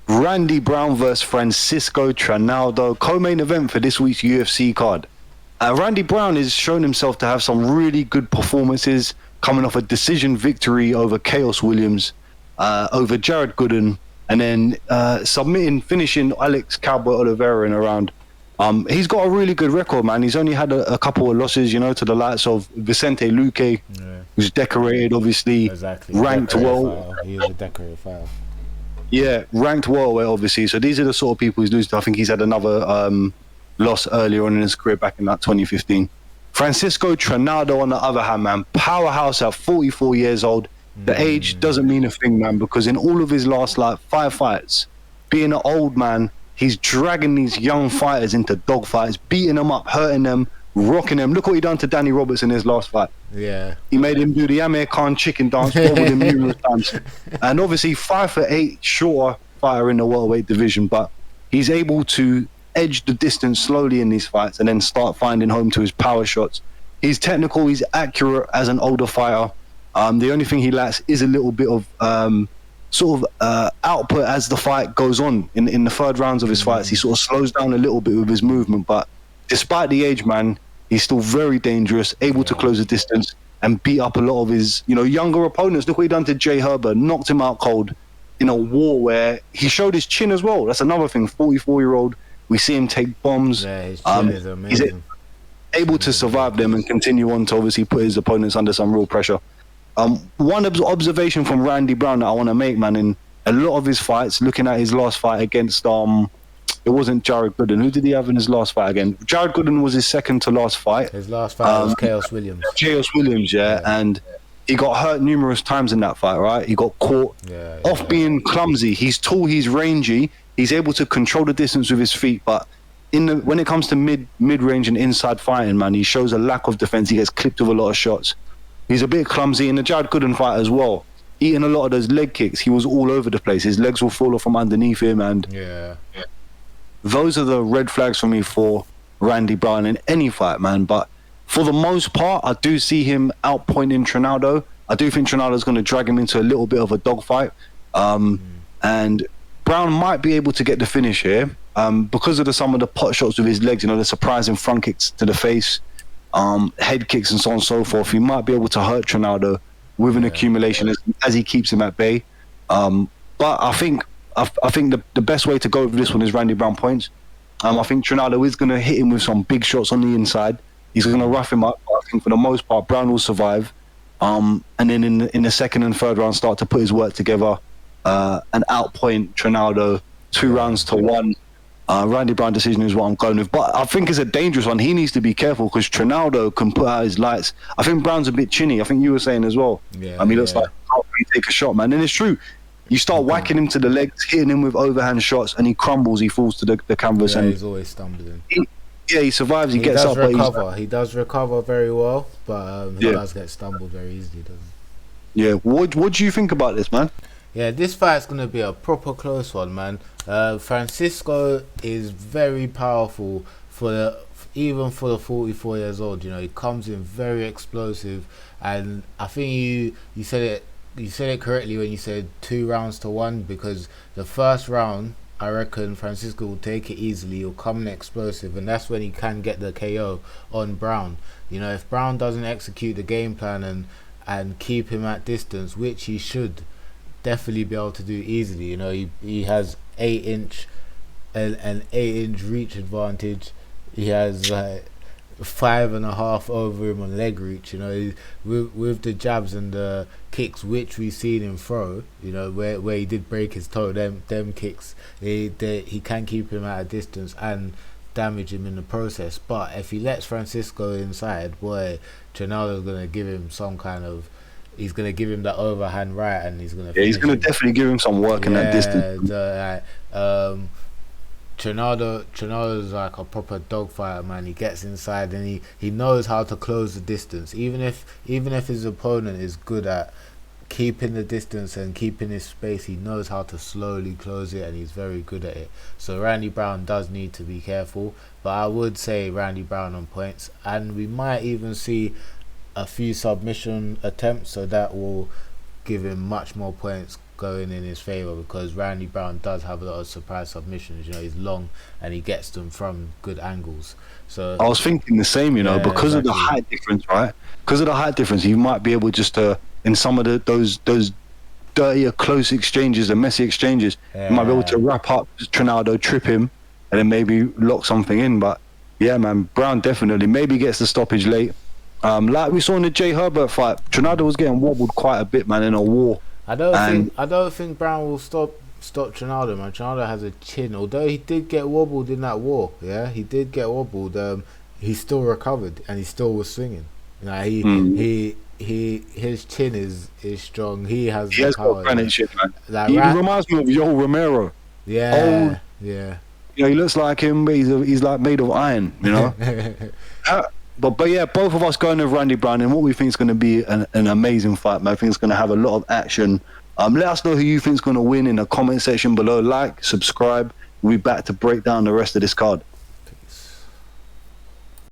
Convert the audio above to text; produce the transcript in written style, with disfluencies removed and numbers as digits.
Randy Brown versus Francisco Trinaldo, co-main event for this week's UFC card. Randy Brown has shown himself to have some really good performances, coming off a decision victory over Chaos Williams, over Jared Gooden, and then finishing Alex Cowboy Oliveira in a round. He's got a really good record, man. He's only had a couple of losses, to the likes of Vicente Luque, who's decorated, obviously, ranked well. He is a decorated file. Yeah, ranked welterweight, obviously. So these are the sort of people he's losing to. I think he's had another loss earlier on in his career back in that 2015. Francisco Trinaldo, on the other hand, man, powerhouse at 44 years old. The age doesn't mean a thing, man, because in all of his last 5 fights, being an old man, he's dragging these young fighters into dogfights, beating them up, hurting them, rocking them. Look what he done to Danny Roberts in his last fight. Yeah. He made him do the Amir Khan chicken dance, with him numerous times. And obviously 5'8", shorter fighter in the welterweight division, but he's able to edge the distance slowly in these fights and then start finding home to his power shots. He's technical, he's accurate as an older fighter. The only thing he lacks is a little bit of output as the fight goes on. In the third rounds of his fights, he sort of slows down a little bit with his movement, but despite the age, man, he's still very dangerous, able to close the distance and beat up a lot of his, younger opponents. Look what he done to Jay Herbert, knocked him out cold in a war where he showed his chin as well. That's another thing. 44-year-old, we see him take bombs. Yeah, his chin is amazing. He's able to survive them and continue on to obviously put his opponents under some real pressure. One observation from Randy Brown that I want to make, man, in a lot of his fights, looking at his last fight against it wasn't Jared Gooden. Who did he have in his last fight again? Jared Gooden was his second to last fight. His last fight was Chaos Williams. Chaos Williams, yeah. And he got hurt numerous times in that fight, right? He got caught off being clumsy. He's tall, he's rangy, he's able to control the distance with his feet, but when it comes to mid-range and inside fighting, man, he shows a lack of defense. He gets clipped with a lot of shots. He's a bit clumsy in the Jared Gooden fight as well. Eating a lot of those leg kicks, he was all over the place. His legs will fall off from underneath him, and those are the red flags for me for Randy Brown in any fight, man. But for the most part, I do see him outpointing Trinaldo. I do think Trinaldo's going to drag him into a little bit of a dogfight. And Brown might be able to get the finish here because of some of the pot shots with his legs, the surprising front kicks to the face, head kicks and so on and so forth. He might be able to hurt Trinaldo with an accumulation as he keeps him at bay. But I think the best way to go with this one is Randy Brown points. I think Trinaldo is going to hit him with some big shots on the inside. He's going to rough him up. But I think for the most part, Brown will survive. And then in the second and third round, start to put his work together and outpoint Trinaldo 2-1. Randy Brown decision is what I'm going with. But I think it's a dangerous one. He needs to be careful because Trinaldo can put out his lights. I think Brown's a bit chinny. I think you were saying as well. He looks like he can't really take a shot, man. And it's true. You start whacking him to the legs, hitting him with overhand shots, and he crumbles. He falls to the canvas. And he's always stumbling. He survives. He gets up. He does recover very well, but he does get stumbled very easily, doesn't he? Yeah. What do you think about this, man? Yeah, this fight's going to be a proper close one, man. Francisco is very powerful even for the 44 years old. He comes in very explosive, and I think you said it. You said it correctly when you said 2-1, because the first round, I reckon Francisco will take it easily. He'll come in explosive, and that's when he can get the KO on Brown. If Brown doesn't execute the game plan and keep him at distance, which he should definitely be able to do easily. He has an 8-inch reach advantage. He has 5.5 over him on leg reach. With the jabs and the kicks, which we've seen him throw, where he did break his toe, them kicks, he can keep him at a distance and damage him in the process. But if he lets Francisco inside, boy, Trinaldo's gonna give him he's gonna give him that overhand right, and he's gonna definitely give him some work in that distance. Trinaldo's like a proper dogfighter, man. He gets inside and he knows how to close the distance. Even if his opponent is good at keeping the distance and keeping his space, he knows how to slowly close it, and he's very good at it. So Randy Brown does need to be careful, but I would say Randy Brown on points, and we might even see a few submission attempts, so that will giving much more points going in his favor, because Randy Brown does have a lot of surprise submissions. You know, he's long and he gets them from good angles. So I was thinking the same, you know, because of the height difference, right? Because of the height difference, you might be able just to, in some of those dirtier close exchanges, the messy exchanges, you might be able to wrap up Trinaldo, trip him, and then maybe lock something in. But yeah, man, Brown definitely maybe gets the stoppage late. Like we saw in the Jay Herbert fight, Trinaldo was getting wobbled quite a bit, man, in a war. I don't think Brown will stop Trinaldo, man. Trinaldo has a chin. Although he did get wobbled in that war, yeah, he did get wobbled. He still recovered and he still was swinging. You know, his chin is strong. He has power, got granite shit, man. Like he reminds me of Yoel Romero. Yeah, yeah. You know, he looks like him, but he's like made of iron. You know. But yeah, both of us going with Randy Brown, and what we think is going to be an amazing fight, man. I think it's going to have a lot of action. Let us know who you think is going to win in the comment section below. Like, subscribe. We'll be back to break down the rest of this card.